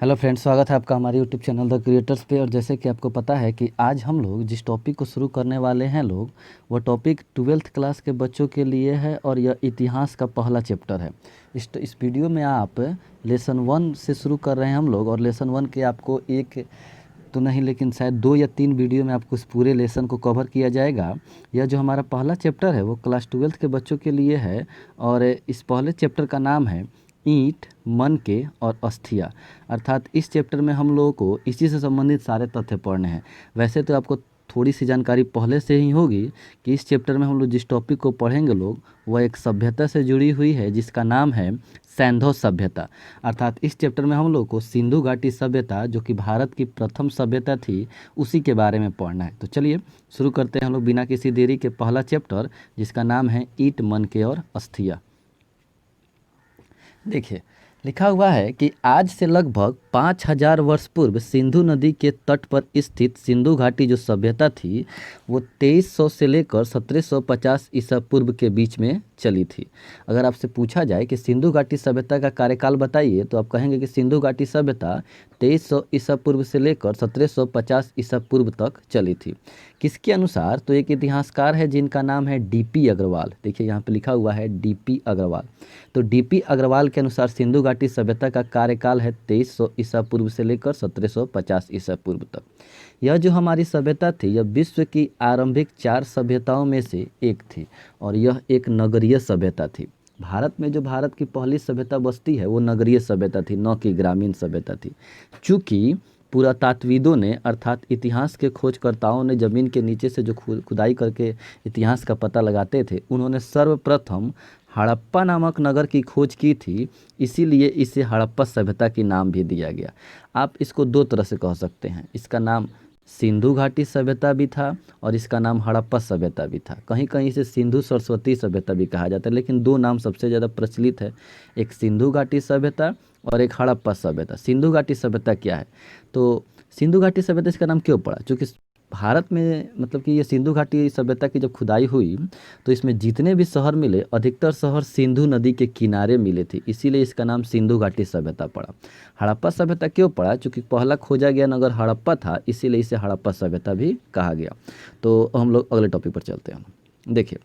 Hello friends, स्वागत है आपका हमारे यूट्यूब चैनल द क्रिएटर्स पे। और जैसे कि आपको पता है कि आज हम लोग जिस टॉपिक को शुरू करने वाले हैं वो टॉपिक 12th क्लास के बच्चों के लिए है और यह इतिहास का पहला चैप्टर है। इस वीडियो में आप लेसन 1 से शुरू कर रहे हैं हम लोग, और लेसन 1 के आपको एक तो नहीं लेकिन शायद 2 या 3 वीडियो में आपको इस पूरे लेसन को कवर किया जाएगा। यह जो हमारा पहला चैप्टर है वो क्लास 12th के बच्चों के लिए है और इस पहले चैप्टर का नाम है ईंट, मन के और अस्थिया। अर्थात इस चैप्टर में हम लोगों को इसी से संबंधित सारे तथ्य पढ़ने हैं। वैसे तो आपको थोड़ी सी जानकारी पहले से ही होगी कि इस चैप्टर में हम लोग जिस टॉपिक को पढ़ेंगे वह एक सभ्यता से जुड़ी हुई है जिसका नाम है सैंधव सभ्यता। अर्थात इस चैप्टर में हम लोग को सिंधु घाटी सभ्यता, जो कि भारत की प्रथम सभ्यता थी, उसी के बारे में पढ़ना है। तो चलिए शुरू करते हैं हम लोग बिना किसी देरी के पहला चैप्टर, जिसका नाम है ईंट, मन के और अस्थिया। देखिए, लिखा हुआ है कि आज से लगभग 5000 वर्ष पूर्व सिंधु नदी के तट पर स्थित सिंधु घाटी जो सभ्यता थी वो 2300 से लेकर 1750 ईसा पूर्व के बीच में चली थी। अगर आपसे पूछा जाए कि सिंधु घाटी सभ्यता का कार्यकाल बताइए तो आप कहेंगे कि सिंधु घाटी सभ्यता 2300 ईसा पूर्व से लेकर 1750 ईसा पूर्व तक चली थी। किसके अनुसार? तो एक इतिहासकार है जिनका नाम है डीपी अग्रवाल। देखिए यहाँ पे लिखा हुआ है डीपी अग्रवाल। तो डीपी अग्रवाल के अनुसार सिंधु घाटी सभ्यता का कार्यकाल है 2300 ईसा पूर्व से लेकर 1750 ईसा पूर्व तक। यह जो हमारी सभ्यता थी यह विश्व की आरंभिक 4 सभ्यताओं में से एक थी और यह एक नगरीय सभ्यता थी। भारत में जो भारत की पहली सभ्यता बसती है वो नगरीय सभ्यता थी, न कि ग्रामीण सभ्यता थी। चूँकि पुरातात्विदों ने अर्थात इतिहास के खोजकर्ताओं ने ज़मीन के नीचे से जो खुदाई करके इतिहास का पता लगाते थे, उन्होंने सर्वप्रथम हड़प्पा नामक नगर की खोज की थी, इसीलिए इसे हड़प्पा सभ्यता की नाम भी दिया गया। आप इसको 2 तरह से कह सकते हैं, इसका नाम सिंधु घाटी सभ्यता भी था और इसका नाम हड़प्पा सभ्यता भी था। कहीं कहीं इसे सिंधु सरस्वती सभ्यता भी कहा जाता है, लेकिन 2 नाम सबसे ज़्यादा प्रचलित है, एक सिंधु घाटी सभ्यता और एक हड़प्पा सभ्यता। सिंधु घाटी सभ्यता क्या है? तो सिंधु घाटी सभ्यता इसका नाम क्यों पड़ा? क्योंकि भारत में मतलब कि ये सिंधु घाटी सभ्यता की जब खुदाई हुई तो इसमें जितने भी शहर मिले अधिकतर शहर सिंधु नदी के किनारे मिले थे, इसीलिए इसका नाम सिंधु घाटी सभ्यता पड़ा। हड़प्पा सभ्यता क्यों पड़ा? क्योंकि पहला खोजा गया नगर हड़प्पा था, इसीलिए इसे हड़प्पा सभ्यता भी कहा गया। तो हम लोग अगले टॉपिक पर चलते हैं। देखिए,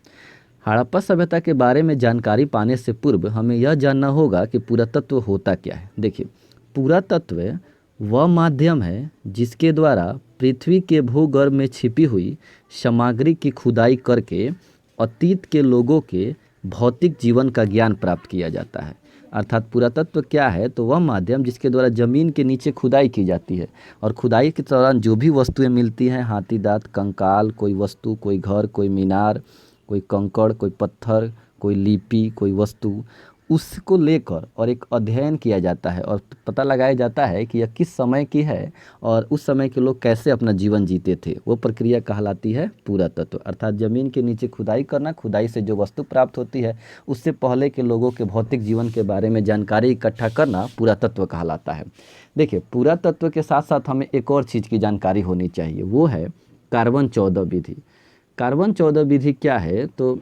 हड़प्पा सभ्यता के बारे में जानकारी पाने से पूर्व हमें यह जानना होगा कि पुरातत्व होता क्या है। देखिए, पुरातत्व वह माध्यम है जिसके द्वारा पृथ्वी के भूगर्भ में छिपी हुई सामग्री की खुदाई करके अतीत के लोगों के भौतिक जीवन का ज्ञान प्राप्त किया जाता है। अर्थात पुरातत्व क्या है? तो वह माध्यम जिसके द्वारा ज़मीन के नीचे खुदाई की जाती है और खुदाई के दौरान जो भी वस्तुएं मिलती हैं, हाथी दांत, कंकाल, कोई वस्तु, कोई घर, कोई मीनार, कोई कंकड़, कोई पत्थर, कोई लिपि, कोई वस्तु, उसको लेकर और एक अध्ययन किया जाता है और पता लगाया जाता है कि यह किस समय की है और उस समय के लोग कैसे अपना जीवन जीते थे। वो प्रक्रिया कहलाती है पुरातत्व। अर्थात ज़मीन के नीचे खुदाई करना, खुदाई से जो वस्तु प्राप्त होती है उससे पहले के लोगों के भौतिक जीवन के बारे में जानकारी इकट्ठा करना पुरातत्व कहलाता है। देखिए, पुरातत्व के साथ साथ हमें एक और चीज़ की जानकारी होनी चाहिए, वो है कार्बन 14 विधि। कार्बन 14 विधि क्या है? तो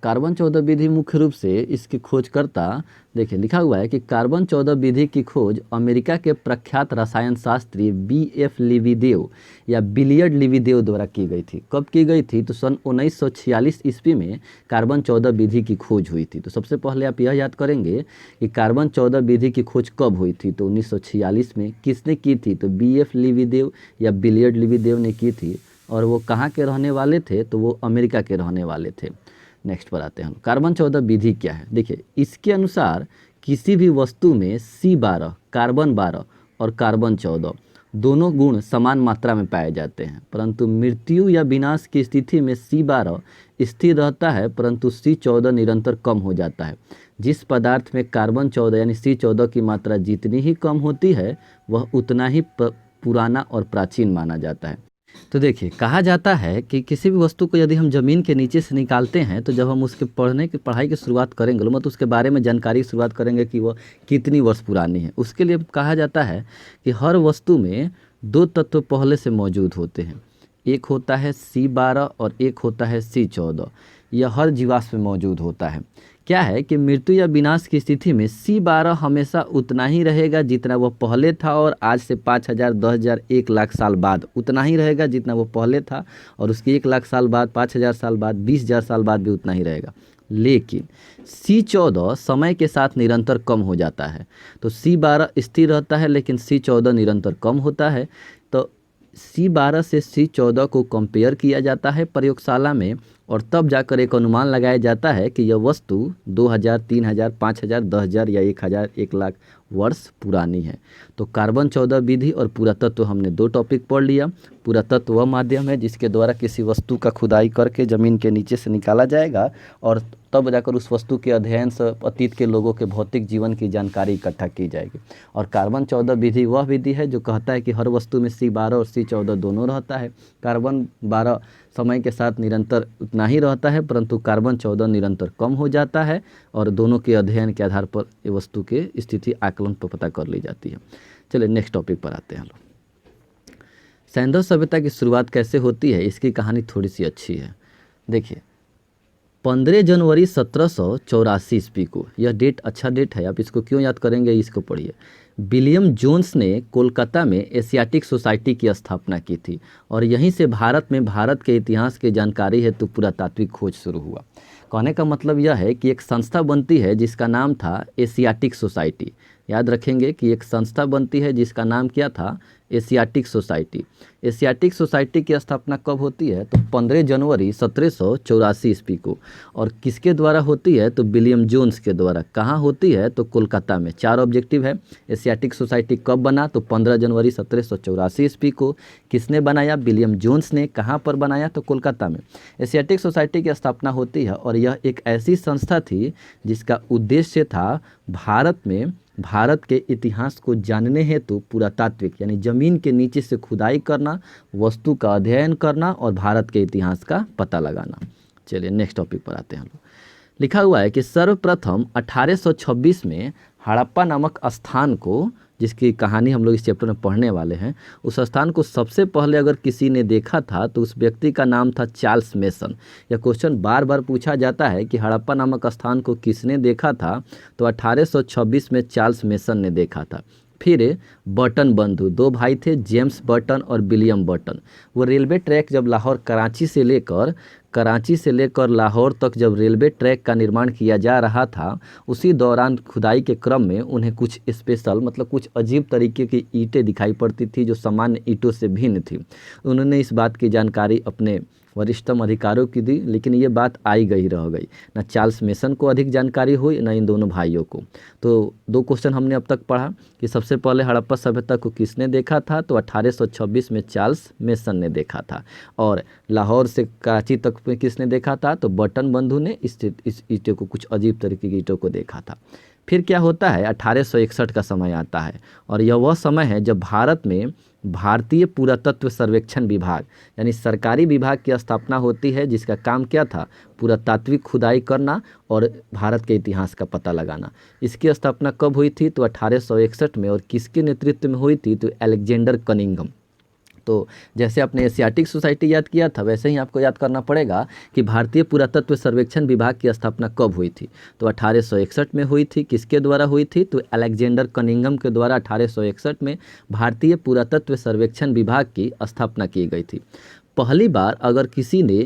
कार्बन 14 विधि मुख्य रूप से इसकी खोजकर्ता, देखिए लिखा हुआ है कि कार्बन 14 विधि की खोज अमेरिका के प्रख्यात रसायन शास्त्री B.F. लिविदेव या बिलियर्ड लिविदेव द्वारा की गई थी। कब की गई थी? तो सन 1946 ईस्वी में कार्बन 14 विधि की खोज हुई थी। तो सबसे पहले आप यह याद करेंगे कि कार्बन 14 विधि की खोज कब हुई थी? तो 1946 में। किसने की थी? तो B.F. लिविदेव या बिलियर्ड लिविदेव ने की थी। और वो कहाँ के रहने वाले थे? तो वो अमेरिका के रहने वाले थे। नेक्स्ट पर आते हैं हम। कार्बन 14 विधि क्या है? देखिए, इसके अनुसार किसी भी वस्तु में C12, कार्बन 12 और कार्बन 14 दोनों गुण समान मात्रा में पाए जाते हैं, परंतु मृत्यु या विनाश की स्थिति में C12 स्थिर रहता है परंतु C14 निरंतर कम हो जाता है। जिस पदार्थ में कार्बन 14 यानी C14 की मात्रा जितनी ही कम होती है वह उतना ही पुराना और प्राचीन माना जाता है। तो देखिए, कहा जाता है कि किसी भी वस्तु को यदि हम ज़मीन के नीचे से निकालते हैं तो जब हम उसके पढ़ाई की शुरुआत करेंगे मतलब उसके बारे में जानकारी की शुरुआत करेंगे कि वह कितनी वर्ष पुरानी है, उसके लिए कहा जाता है कि हर वस्तु में 2 तत्व पहले से मौजूद होते हैं। एक होता है C12 और एक होता है C14। यह हर जीवाश्म में मौजूद होता है। क्या है कि मृत्यु या विनाश की स्थिति में C12 हमेशा उतना ही रहेगा जितना वो पहले था, और आज से 5,000, 10,000, 1 लाख साल बाद उतना ही रहेगा जितना वो पहले था, और उसके 1 लाख साल बाद, 5,000 साल बाद, 20,000 साल बाद भी उतना ही रहेगा। लेकिन C14 समय के साथ निरंतर कम हो जाता है। तो C12 स्थिर रहता है लेकिन C14 निरंतर कम होता है। तो C12 से C14 को कंपेयर किया जाता है प्रयोगशाला में, और तब जाकर एक अनुमान लगाया जाता है कि यह वस्तु 2,000, 3,000, 5,000, 10,000 या 1,000, 1 लाख वर्ष पुरानी है। तो कार्बन 14 विधि और पुरातत्व हमने 2 टॉपिक पढ़ लिया। पुरातत्व वह माध्यम है जिसके द्वारा किसी वस्तु का खुदाई करके ज़मीन के नीचे से निकाला जाएगा, और तब जाकर उस वस्तु के अध्ययन से अतीत के लोगों के भौतिक जीवन की जानकारी इकट्ठा की जाएगी। और कार्बन 14 विधि वह विधि है जो कहता है कि हर वस्तु में C12 और C14 दोनों रहता है। कार्बन 12 समय के साथ निरंतर उतना ही रहता है, परंतु कार्बन 14 निरंतर कम हो जाता है, और दोनों के अध्ययन के आधार पर ये वस्तु के स्थिति आकलन पर पता कर ली जाती है। चलिए नेक्स्ट टॉपिक पर आते हैं हम लोग। सैंधव सभ्यता की शुरुआत कैसे होती है, इसकी कहानी थोड़ी सी अच्छी है। देखिए 15 जनवरी 1784 ईस्वी को, यह डेट अच्छा डेट है, आप इसको क्यों याद करेंगे, इसको पढ़िए। विलियम जोन्स ने कोलकाता में एशियाटिक सोसाइटी की स्थापना की थी, और यहीं से भारत में भारत के इतिहास की जानकारी हेतु पुरातात्विक खोज शुरू हुआ। कहने का मतलब यह है कि एक संस्था बनती है जिसका नाम था एशियाटिक सोसाइटी। याद रखेंगे कि एक संस्था बनती है जिसका नाम क्या था, एशियाटिक सोसाइटी। एशियाटिक सोसाइटी की स्थापना कब होती है, तो 15 जनवरी 1784 ईस्वी को। और किसके द्वारा होती है, तो विलियम जोन्स के द्वारा। कहाँ होती है, तो कोलकाता में। 4 ऑब्जेक्टिव है। एशियाटिक सोसाइटी कब बना, तो 15 जनवरी 1784 ईस्वी को। किसने बनाया, विलियम जोन्स ने। कहाँ पर बनाया, तो कोलकाता में। एशियाटिक सोसाइटी की स्थापना होती है, और यह एक ऐसी संस्था थी जिसका उद्देश्य था भारत में भारत के इतिहास को जानने हेतु पुरातात्विक यानी ज़मीन के नीचे से खुदाई करना, वस्तु का अध्ययन करना और भारत के इतिहास का पता लगाना। चलिए नेक्स्ट टॉपिक पर आते हैं हम लोग। लिखा हुआ है कि सर्वप्रथम 1826 में हड़प्पा नामक स्थान को, जिसकी कहानी हम लोग इस चैप्टर में पढ़ने वाले हैं, उस स्थान को सबसे पहले अगर किसी ने देखा था तो उस व्यक्ति का नाम था चार्ल्स मेसन। यह क्वेश्चन बार बार पूछा जाता है कि हड़प्पा नामक स्थान को किसने देखा था, तो 1826 में चार्ल्स मेसन ने देखा था। फिर बर्टन बंधु, 2 भाई थे, जेम्स बर्टन और विलियम बर्टन। वो रेलवे ट्रैक जब लाहौर कराची से लेकर लाहौर तक जब रेलवे ट्रैक का निर्माण किया जा रहा था, उसी दौरान खुदाई के क्रम में उन्हें कुछ स्पेशल मतलब कुछ अजीब तरीके की ईंटें दिखाई पड़ती थी जो सामान्य ईंटों से भिन्न थी। उन्होंने इस बात की जानकारी अपने वरिष्ठतम अधिकारियों की दी, लेकिन ये बात आई गई रह गई। ना चार्ल्स मेसन को अधिक जानकारी हुई, ना इन दोनों भाइयों को। तो 2 क्वेश्चन हमने अब तक पढ़ा कि सबसे पहले हड़प्पा सभ्यता को किसने देखा था, तो 1826 में चार्ल्स मेसन ने देखा था। और लाहौर से कराची तक में किसने देखा था, तो बर्टन बंधु ने इस ईंटों को, कुछ अजीब तरीके की ईंटों को देखा था। फिर क्या होता है, 1861 का समय आता है, और यह वह समय है जब भारत में भारतीय पुरातत्व सर्वेक्षण विभाग यानी सरकारी विभाग की स्थापना होती है, जिसका काम क्या था, पुरातात्विक खुदाई करना और भारत के इतिहास का पता लगाना। इसकी स्थापना कब हुई थी, तो 1861 में। और किसके नेतृत्व में हुई थी, तो अलेक्जेंडर कनिंघम। तो जैसे आपने एशियाटिक सोसाइटी याद किया था, वैसे ही आपको याद करना पड़ेगा कि भारतीय पुरातत्व सर्वेक्षण विभाग की स्थापना कब हुई थी, तो 1861 में हुई थी। किसके द्वारा हुई थी, तो अलेक्जेंडर कनिंघम के द्वारा 1861 में भारतीय पुरातत्व सर्वेक्षण विभाग की स्थापना की गई थी। पहली बार अगर किसी ने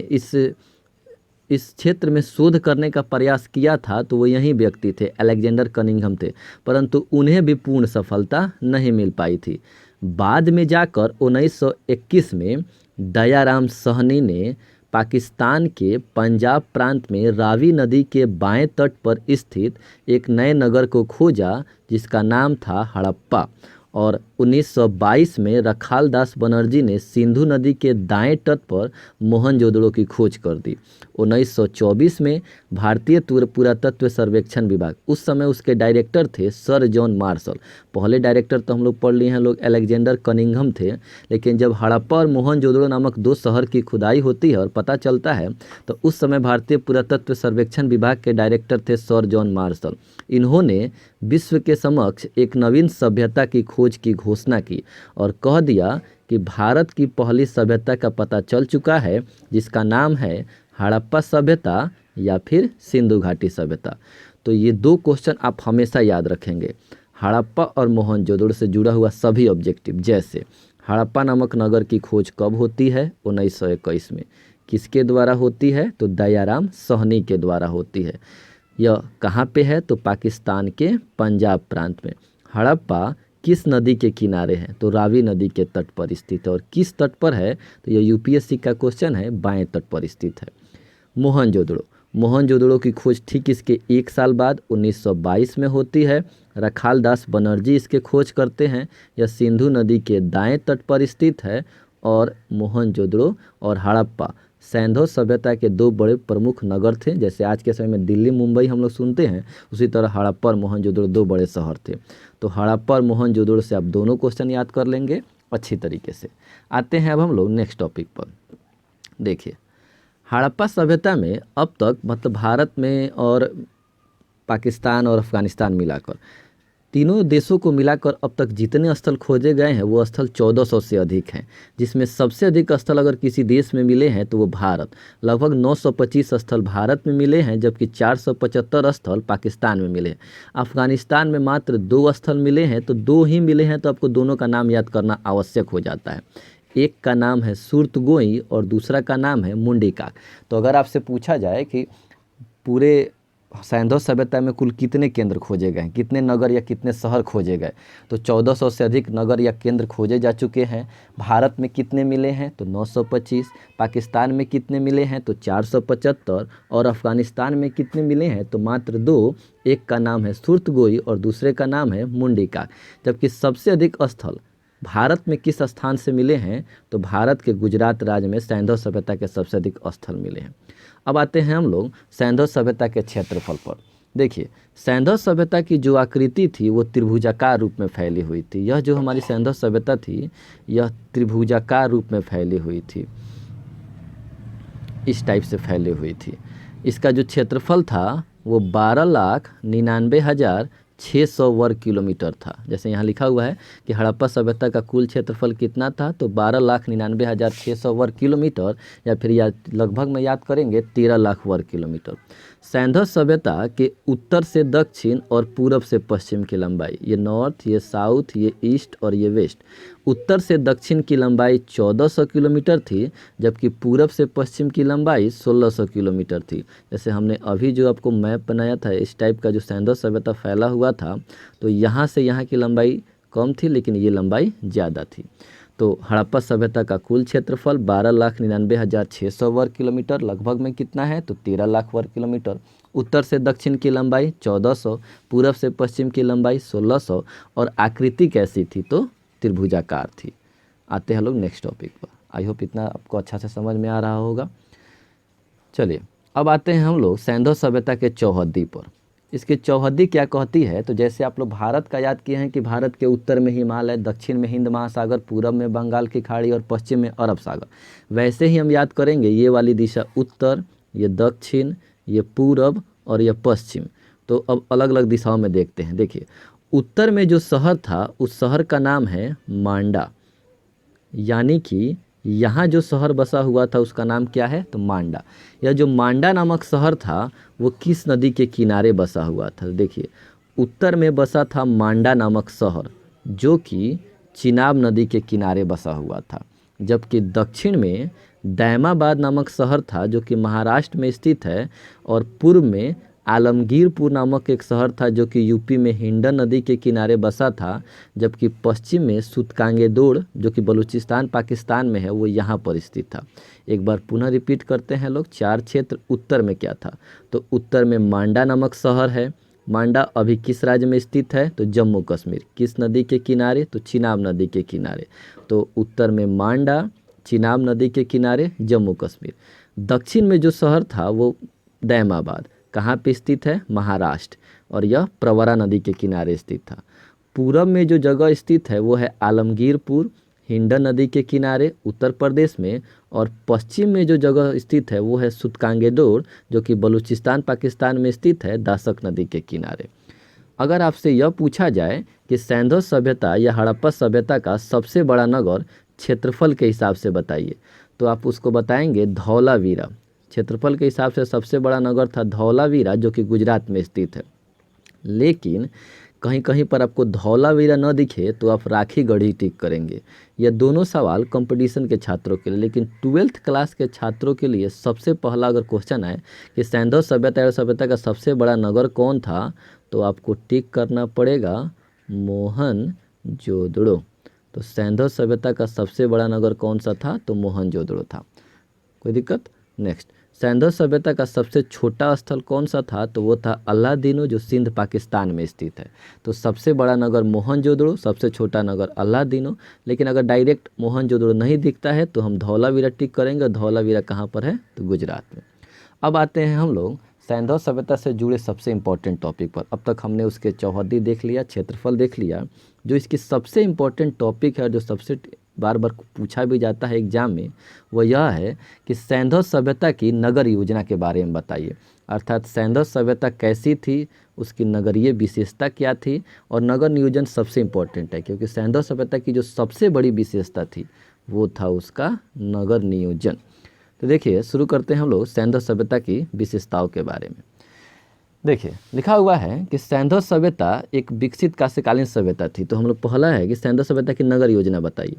इस क्षेत्र में शोध करने का प्रयास किया था तो वो यही व्यक्ति थे, अलेक्जेंडर कनिंघम थे, परंतु उन्हें भी पूर्ण सफलता नहीं मिल पाई थी। बाद में जाकर 1921 में दयाराम सहनी ने पाकिस्तान के पंजाब प्रांत में रावी नदी के बाएं तट पर स्थित एक नए नगर को खोजा जिसका नाम था हड़प्पा। और 1922 में रखालदास बनर्जी ने सिंधु नदी के दाएं तट पर मोहनजोदड़ो की खोज कर दी। 1924 में भारतीय पुरातत्व सर्वेक्षण विभाग, उस समय उसके डायरेक्टर थे सर जॉन मार्शल। पहले डायरेक्टर तो हम लोग पढ़ लिए हैं लोग, अलेक्जेंडर कनिंघम थे, लेकिन जब हड़प्पा और मोहनजोदड़ो नामक 2 शहर की खुदाई होती है और पता चलता है, तो उस समय भारतीय पुरातत्व सर्वेक्षण विभाग के डायरेक्टर थे सर जॉन मार्शल। इन्होंने विश्व के समक्ष एक नवीन सभ्यता की खोज की घोषणा की और कह दिया कि भारत की पहली सभ्यता का पता चल चुका है जिसका नाम है हड़प्पा सभ्यता या फिर सिंधु घाटी सभ्यता। तो ये दो क्वेश्चन आप हमेशा याद रखेंगे। हड़प्पा और मोहनजोदड़ो से जुड़ा हुआ सभी ऑब्जेक्टिव, जैसे हड़प्पा नामक नगर की खोज कब होती है? 1921 में। किसके द्वारा होती है? तो दयाराम साहनी के द्वारा होती है। यह कहाँ पे है? तो पाकिस्तान के पंजाब प्रांत में। हड़प्पा किस नदी के किनारे है? तो रावी नदी के तट पर स्थित है। और किस तट पर है? तो यह यूपीएससी का क्वेश्चन है, बाएं तट पर स्थित है। मोहनजोदड़ो, मोहनजोदड़ो की खोज ठीक इसके एक साल बाद 1922 में होती है। रखाल दास बनर्जी इसके खोज करते हैं। यह सिंधु नदी के दाएं तट पर स्थित है। और मोहनजोदड़ो और हड़प्पा सैंधव सभ्यता के दो बड़े प्रमुख नगर थे। जैसे आज के समय में दिल्ली मुंबई हम लोग सुनते हैं, उसी तरह हड़प्पा और मोहनजोदड़ो दो बड़े शहर थे। तो हड़प्पा और मोहनजोदड़ो से आप दोनों क्वेश्चन याद कर लेंगे अच्छी तरीके से। आते हैं अब हम लोग नेक्स्ट टॉपिक पर। देखिए, हड़प्पा सभ्यता में अब तक मतलब भारत में और पाकिस्तान और अफगानिस्तान मिलाकर तीनों देशों को मिलाकर अब तक जितने स्थल खोजे गए हैं वो स्थल 1400 से अधिक हैं। जिसमें सबसे अधिक स्थल अगर किसी देश में मिले हैं तो वो भारत, लगभग 925 स्थल भारत में मिले हैं, जबकि 475 स्थल पाकिस्तान में मिले हैं। अफगानिस्तान में मात्र 2 स्थल मिले हैं, तो 2 ही मिले हैं, तो आपको दोनों का नाम याद करना आवश्यक हो जाता है। एक का नाम है सुरतगोई और दूसरा का नाम है मुंडीकाक। तो अगर आपसे पूछा जाए कि पूरे सैंधव सभ्यता में कुल कितने केंद्र खोजे गए हैं, कितने नगर या कितने शहर खोजे गए, तो 1400 से अधिक नगर या केंद्र खोजे जा चुके हैं। भारत में कितने मिले हैं? तो 925। पाकिस्तान में कितने मिले हैं? तो 475। और अफगानिस्तान में कितने मिले हैं? तो मात्र 2। एक का नाम है सुरतगोई और दूसरे का नाम है मुंडीकाक। जबकि सबसे अधिक स्थल भारत में किस स्थान से मिले हैं? तो भारत के गुजरात राज्य में सैंधव सभ्यता के सबसे अधिक स्थल मिले हैं। अब आते हैं हम लोग सैंधव सभ्यता के क्षेत्रफल पर। देखिए, सैंधव सभ्यता की जो आकृति थी वो त्रिभुजाकार रूप में फैली हुई थी। यह जो हमारी सैंधव सभ्यता थी यह त्रिभुजाकार रूप में फैली हुई थी, इस टाइप से फैली हुई थी। इसका जो क्षेत्रफल था वो 12,99,600 वर्ग किलोमीटर था। जैसे यहाँ लिखा हुआ है कि हड़प्पा सभ्यता का कुल क्षेत्रफल कितना था, तो 12,99,600 वर्ग किलोमीटर, या फिर लगभग में याद करेंगे 13 लाख वर्ग किलोमीटर। सैंधव सभ्यता के उत्तर से दक्षिण और पूरब से पश्चिम की लंबाई, ये नॉर्थ, ये साउथ, ये ईस्ट और ये वेस्ट। उत्तर से दक्षिण की लंबाई 1400 किलोमीटर थी, जबकि पूरब से पश्चिम की लंबाई 1600 किलोमीटर थी। जैसे हमने अभी जो आपको मैप बनाया था, इस टाइप का जो सैंधव सभ्यता फैला हुआ था, तो यहाँ से यहाँ की लंबाई कम थी, लेकिन ये लंबाई ज़्यादा थी। तो हड़प्पा सभ्यता का कुल क्षेत्रफल 12,99,600 वर्ग किलोमीटर, लगभग में कितना है? तो 13 लाख वर्ग किलोमीटर। उत्तर से दक्षिण की लंबाई 1400, पूरब से पश्चिम की लंबाई 1600, और आकृति कैसी थी? तो त्रिभुजाकार थी। आते हैं लोग नेक्स्ट टॉपिक पर। आई होप इतना आपको अच्छा से समझ में आ रहा होगा। चलिए, अब आते हैं हम लोग सैंधव सभ्यता के चौहद्दी पर। इसकी चौहद्दी क्या कहती है? तो जैसे आप लोग भारत का याद किए हैं कि भारत के उत्तर में हिमालय, दक्षिण में हिंद महासागर, पूरब में बंगाल की खाड़ी और पश्चिम में अरब सागर, वैसे ही हम याद करेंगे ये वाली दिशा उत्तर, ये दक्षिण, ये पूरब और ये पश्चिम। तो अब अलग अलग दिशाओं में देखते हैं। देखिए, उत्तर में जो शहर था उस शहर का नाम है मांडा, यानी कि यहाँ जो शहर बसा हुआ था उसका नाम क्या है? तो मांडा। यह जो मांडा नामक शहर था वो किस नदी के किनारे बसा हुआ था? देखिए, उत्तर में बसा था मांडा नामक शहर, जो कि चिनाब नदी के किनारे बसा हुआ था। जबकि दक्षिण में दैमाबाद नामक शहर था, जो कि महाराष्ट्र में स्थित है। और पूर्व में आलमगीरपुर नामक एक शहर था, जो कि यूपी में हिंडन नदी के किनारे बसा था। जबकि पश्चिम में सुतकांगेदोड़, जो कि बलूचिस्तान पाकिस्तान में है, वो यहाँ पर स्थित था। एक बार पुनः रिपीट करते हैं लोग, 4 क्षेत्र। उत्तर में क्या था? तो उत्तर में मांडा नामक शहर है। मांडा अभी किस राज्य में स्थित है? तो जम्मू कश्मीर। किस नदी के किनारे? तो चिनाब नदी के किनारे। तो उत्तर में मांडा, चिनाब नदी के किनारे, जम्मू कश्मीर। दक्षिण में जो शहर था वो दैमाबाद, कहाँ पे स्थित है? महाराष्ट्र, और यह प्रवरा नदी के किनारे स्थित था। पूरब में जो जगह स्थित है वो है आलमगीरपुर, हिंडन नदी के किनारे, उत्तर प्रदेश में। और पश्चिम में जो जगह स्थित है वो है सुतकांगेदोड़, जो कि बलूचिस्तान पाकिस्तान में स्थित है, दासक नदी के किनारे। अगर आपसे यह पूछा जाए कि सैंधव सभ्यता या हड़प्पा सभ्यता का सबसे बड़ा नगर क्षेत्रफल के हिसाब से बताइए, तो आप उसको बताएंगे धौलावीरा। क्षेत्रफल के हिसाब से सबसे बड़ा नगर था धौलावीरा, जो कि गुजरात में स्थित है। लेकिन कहीं कहीं पर आपको धौलावीरा न दिखे तो आप राखीगढ़ी टिक करेंगे। यह दोनों सवाल कंपटीशन के छात्रों के लिए, लेकिन 12th क्लास के छात्रों के लिए सबसे पहला अगर क्वेश्चन आए कि सैंधव सभ्यता और सभ्यता का सबसे बड़ा नगर कौन था, तो आपको टिक करना पड़ेगा मोहनजोदड़ो। तो सैंधव सभ्यता का सबसे बड़ा नगर कौन सा था, तो मोहनजोदड़ो था। कोई दिक्कत? नेक्स्ट, सैंधव सभ्यता का सबसे छोटा स्थल कौन सा था, तो वो था अल्लादीनो, जो सिंध पाकिस्तान में स्थित है। तो सबसे बड़ा नगर मोहनजोदड़ो, सबसे छोटा नगर अल्लादीनो। लेकिन अगर डायरेक्ट मोहनजोदड़ो नहीं दिखता है तो हम धौलावीरा टिक करेंगे। धौलावीरा कहाँ पर है, तो गुजरात में। अब आते हैं हम लोग सैंधव सभ्यता से जुड़े सबसे इम्पोर्टेंट टॉपिक पर। अब तक हमने उसके चौहद्दी देख लिया, क्षेत्रफल देख लिया। जो इसकी सबसे इम्पोर्टेंट टॉपिक है और जो सबसे बार बार पूछा भी जाता है एग्जाम में, वो यह है कि सैंधव सभ्यता की नगर योजना के बारे में बताइए। अर्थात सैंधव सभ्यता कैसी थी, उसकी नगरीय विशेषता क्या थी, और नगर नियोजन सबसे इम्पोर्टेंट है क्योंकि सैंधव सभ्यता की जो सबसे बड़ी विशेषता थी वो था उसका नगर नियोजन। तो देखिए, शुरू करते हैं हम लोग सैंधव सभ्यता की विशेषताओं के बारे में। देखिए, लिखा हुआ है कि सैंधव सभ्यता एक विकसित कांस्यकालीन सभ्यता थी। तो हम लोग पहला है कि सैंधव सभ्यता की नगर योजना बताइए।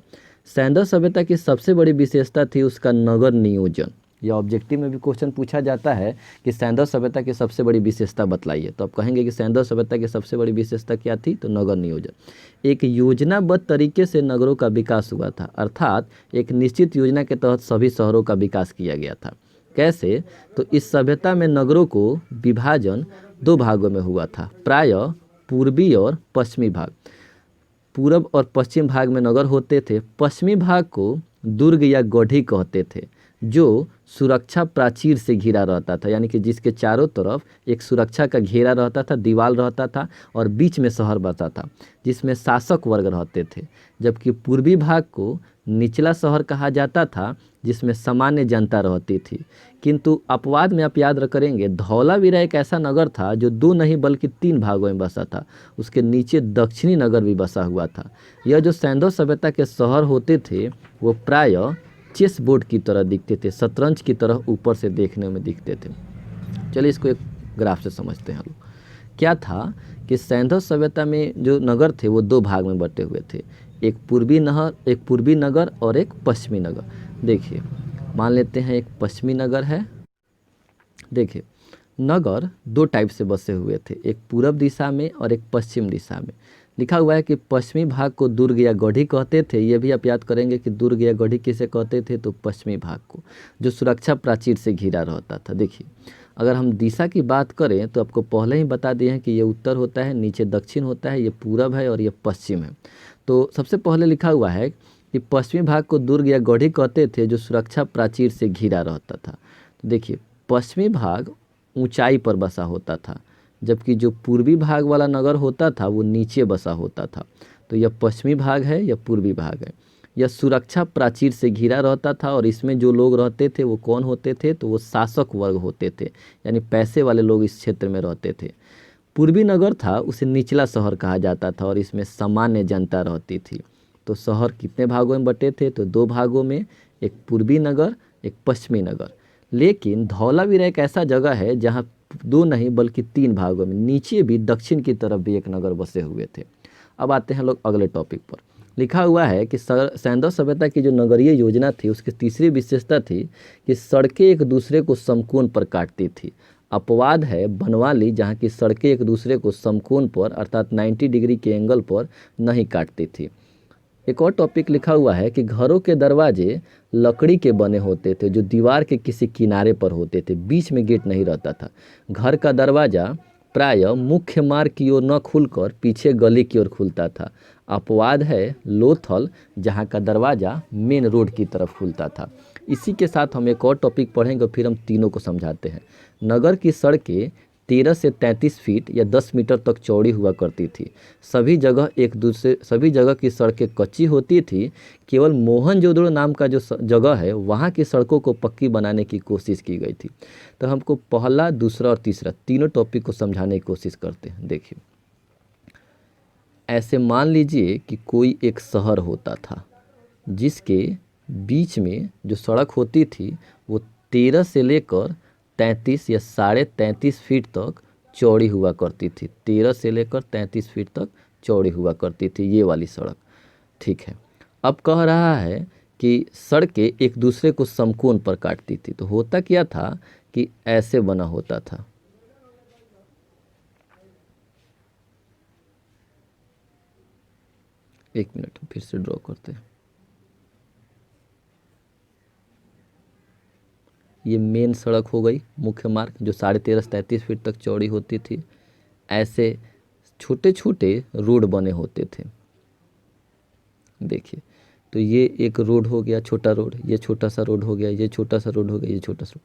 सैंधव सभ्यता की सबसे बड़ी विशेषता थी उसका नगर नियोजन। यह ऑब्जेक्टिव में भी क्वेश्चन पूछा जाता है कि सैंधव सभ्यता की सबसे बड़ी विशेषता बतलाइए। तो आप कहेंगे कि सैंधव सभ्यता की सबसे बड़ी विशेषता क्या थी, तो नगर नियोजन। एक योजनाबद्ध तरीके से नगरों का विकास हुआ था, अर्थात एक निश्चित योजना के तहत सभी शहरों का विकास किया गया था। कैसे, तो इस सभ्यता में नगरों को विभाजन दो भागों में हुआ था, प्रायः पूर्वी और पश्चिमी भाग। पूर्व और पश्चिम भाग में नगर होते थे। पश्चिमी भाग को दुर्ग या गढ़ी कहते थे, जो सुरक्षा प्राचीर से घिरा रहता था, यानी कि जिसके चारों तरफ एक सुरक्षा का घेरा रहता था, दीवार रहता था और बीच में शहर बसा था जिसमें शासक वर्ग रहते थे। जबकि पूर्वी भाग को निचला शहर कहा जाता था, जिसमें सामान्य जनता रहती थी। किंतु अपवाद में आप याद करेंगे, धौलावीरा एक ऐसा नगर था जो 2 नहीं बल्कि 3 भागों में बसा था। उसके नीचे दक्षिणी नगर भी बसा हुआ था। यह जो सैंधव सभ्यता के शहर होते थे वो प्रायः चेस बोर्ड की तरह दिखते थे, शतरंज की तरह ऊपर से देखने में दिखते थे। चलिए इसको एक ग्राफ से समझते हैं हम लोग। क्या था कि सैंधव सभ्यता में जो नगर थे वो 2 भाग में बटे हुए थे, एक पूर्वी नगर और एक पश्चिमी नगर। देखिए, मान लेते हैं एक पश्चिमी नगर है। देखिए, नगर 2 टाइप से बसे हुए थे, एक पूर्व दिशा में और एक पश्चिम दिशा में। लिखा हुआ है कि पश्चिमी भाग को दुर्ग या गढ़ी कहते थे। ये भी आप याद करेंगे कि दुर्ग या गढ़ी किसे कहते थे, तो पश्चिमी भाग को, जो सुरक्षा प्राचीर से घिरा रहता था। देखिए, अगर हम दिशा की बात करें तो आपको पहले ही बता दिए हैं कि ये उत्तर होता है, नीचे दक्षिण होता है, ये पूरब है और ये पश्चिम है। तो सबसे पहले लिखा हुआ है कि पश्चिमी भाग को दुर्ग या गढ़ी कहते थे, जो सुरक्षा प्राचीर से घिरा रहता था। तो देखिए, पश्चिमी भाग ऊंचाई पर बसा होता था, जबकि जो पूर्वी भाग वाला नगर होता था वो नीचे बसा होता था। तो यह पश्चिमी भाग है, यह पूर्वी भाग है। यह सुरक्षा प्राचीर से घिरा रहता था और इसमें जो लोग रहते थे वो कौन होते थे, तो वो शासक वर्ग होते थे, यानी पैसे वाले लोग इस क्षेत्र में रहते थे। पूर्वी नगर था, उसे निचला शहर कहा जाता था और इसमें सामान्य जनता रहती थी। तो शहर कितने भागों में बटे थे, तो 2 भागों में, एक पूर्वी नगर, एक पश्चिमी नगर। लेकिन धौलावीरा एक ऐसा जगह है जहाँ 2 नहीं बल्कि 3 भागों में, नीचे भी दक्षिण की तरफ भी एक नगर बसे हुए थे। अब आते हैं लोग अगले टॉपिक पर। लिखा हुआ है कि सैंधव सभ्यता की जो नगरीय योजना थी उसकी तीसरी विशेषता थी कि सड़कें एक दूसरे को समकोण पर काटती थी। अपवाद है बनवाली, जहाँ की सड़कें एक दूसरे को समकोण पर अर्थात 90 डिग्री के एंगल पर नहीं काटती थी। एक और टॉपिक लिखा हुआ है कि घरों के दरवाजे लकड़ी के बने होते थे, जो दीवार के किसी किनारे पर होते थे, बीच में गेट नहीं रहता था। घर का दरवाजा प्रायः मुख्य मार्ग की ओर न खुलकर पीछे गली की ओर खुलता था। अपवाद है लोथल, जहाँ का दरवाज़ा मेन रोड की तरफ खुलता था। इसी के साथ हम एक और टॉपिक पढ़ेंगे, फिर हम तीनों को समझाते हैं। नगर की सड़कें 13 से 33 फीट या 10 मीटर तक चौड़ी हुआ करती थी। सभी जगह की सड़कें कच्ची होती थी। केवल मोहनजोदड़ो नाम का जो जगह है वहाँ की सड़कों को पक्की बनाने की कोशिश की गई थी। तो हमको पहला, दूसरा और तीसरा तीनों टॉपिक को समझाने की कोशिश करते हैं। देखिए, ऐसे मान लीजिए कि कोई एक शहर होता था जिसके बीच में जो सड़क होती थी वो 13 से लेकर 33 या 33.5 फीट तक चौड़ी हुआ करती थी। 13 से लेकर 33 फीट तक चौड़ी हुआ करती थी ये वाली सड़क। ठीक है, अब कह रहा है कि सड़कें एक दूसरे को समकोण पर काटती थी। तो होता क्या था कि ऐसे बना होता था। एक मिनट फिर से ड्रॉ करते हैं। ये मेन सड़क हो गई, मुख्य मार्ग, जो 13.5 से 33 फीट तक चौड़ी होती थी। ऐसे छोटे छोटे रोड बने होते थे। देखिए, तो ये एक रोड हो गया, छोटा रोड, ये छोटा सा रोड हो गया, ये छोटा सा रोड हो गया, ये छोटा सा,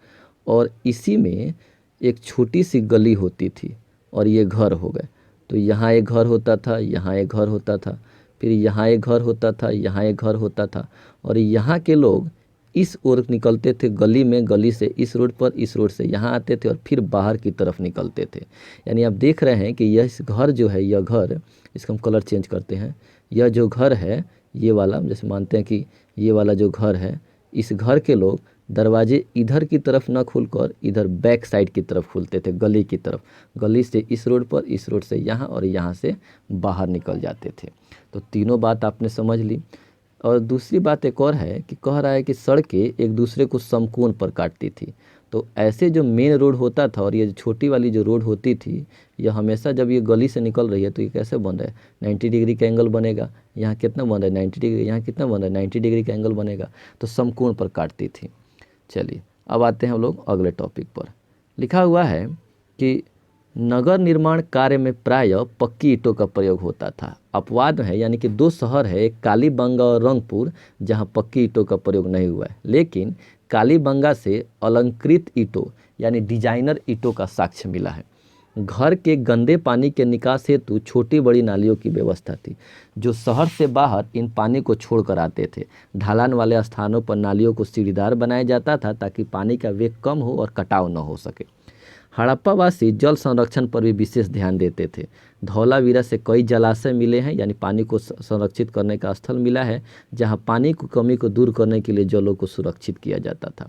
और इसी में एक छोटी सी गली होती थी और ये घर हो गए। तो यहाँ एक घर होता था, यहाँ एक घर होता था, फिर यहाँ एक घर होता था, यहाँ एक घर होता था, और यहाँ के लोग इस ओर निकलते थे गली में, गली से इस रोड पर, इस रोड से यहाँ आते थे और फिर बाहर की तरफ निकलते थे। यानी आप देख रहे हैं कि यह घर जो है, यह घर, इसका हम कलर चेंज करते हैं। यह जो घर है, ये वाला, जैसे मानते हैं कि ये वाला जो घर है, इस घर के लोग दरवाजे इधर की तरफ न खुलकर इधर बैक साइड की तरफ खुलते थे, गली की तरफ। गली से इस रोड पर, इस रोड से यहाँ, और यहाँ से बाहर निकल जाते थे। तो तीनों बात आपने समझ ली। और दूसरी बात एक और है कि कह रहा है कि सड़कें एक दूसरे को समकोण पर काटती थी। तो ऐसे जो मेन रोड होता था और ये जो छोटी वाली जो रोड होती थी, यह हमेशा जब ये गली से निकल रही है तो ये कैसे बन रहा है, 90 डिग्री का एंगल बनेगा। यहाँ कितना बन रहा है, 90 डिग्री। यहाँ कितना बन रहा है, 90 डिग्री का एंगल बनेगा। तो समकोण पर काटती थी। चलिए, अब आते हैं हम लोग अगले टॉपिक पर। लिखा हुआ है कि नगर निर्माण कार्य में प्रायः पक्की ईंटों का प्रयोग होता था। अपवाद है, यानी कि दो शहर है, एक कालीबंगा और रंगपुर, जहां पक्की ईंटों का प्रयोग नहीं हुआ है। लेकिन कालीबंगा से अलंकृत ईंटों यानी डिजाइनर ईंटों का साक्ष्य मिला है। घर के गंदे पानी के निकास हेतु छोटी बड़ी नालियों की व्यवस्था थी, जो शहर से बाहर इन पानी को छोड़कर आते थे। ढलान वाले स्थानों पर नालियों को सीढ़ीदार बनाया जाता था ताकि पानी का वेग कम हो और कटाव न हो सके। हड़प्पावासी जल संरक्षण पर भी विशेष ध्यान देते थे। धौलावीरा से कई जलाशय मिले हैं, यानी पानी को संरक्षित करने का स्थल मिला है, जहां पानी की कमी को दूर करने के लिए जलों को सुरक्षित किया जाता था।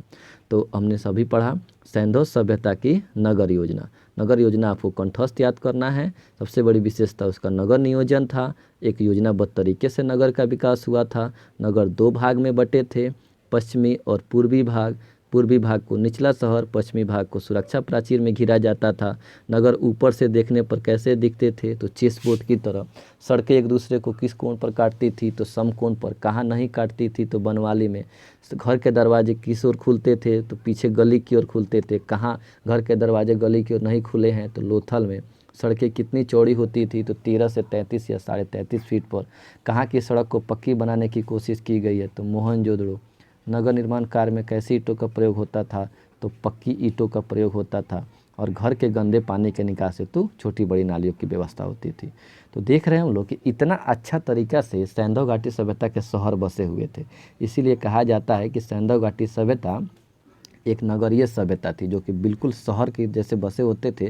तो हमने सभी पढ़ा सैंधव सभ्यता की नगर योजना। नगर योजना आपको कंठस्थ याद करना है। सबसे बड़ी विशेषता उसका नगर नियोजन था। एक योजनाबद्ध तरीके से नगर का विकास हुआ था। नगर दो भाग में बटे थे, पश्चिमी और पूर्वी भाग। पूर्वी भाग को निचला शहर, पश्चिमी भाग को सुरक्षा प्राचीर में घिरा जाता था। नगर ऊपर से देखने पर कैसे दिखते थे, तो चेस बोर्ड की तरह। सड़कें एक दूसरे को किस कोण पर काटती थी, तो समकोण पर। कहाँ नहीं काटती थी, तो बनवाली में। घर के दरवाजे किस ओर खुलते थे, तो पीछे गली की ओर खुलते थे। कहाँ घर के दरवाजे गली की ओर नहीं खुले हैं, तो लोथल में। सड़कें कितनी चौड़ी होती थी, तो 13 से 33 या 33.5 फीट पर। कहाँ की सड़क को पक्की बनाने की कोशिश की गई है, तो मोहनजोदड़ो। नगर निर्माण कार्य में कैसी ईंटों का प्रयोग होता था, तो पक्की ईंटों का प्रयोग होता था। और घर के गंदे पानी के निकास हेतु छोटी बड़ी नालियों की व्यवस्था होती थी। तो देख रहे हैं हम लोग कि इतना अच्छा तरीका से सैंधव घाटी सभ्यता के शहर बसे हुए थे। इसीलिए कहा जाता है कि सैंधव घाटी सभ्यता एक नगरीय सभ्यता थी, जो कि बिल्कुल शहर के जैसे बसे होते थे।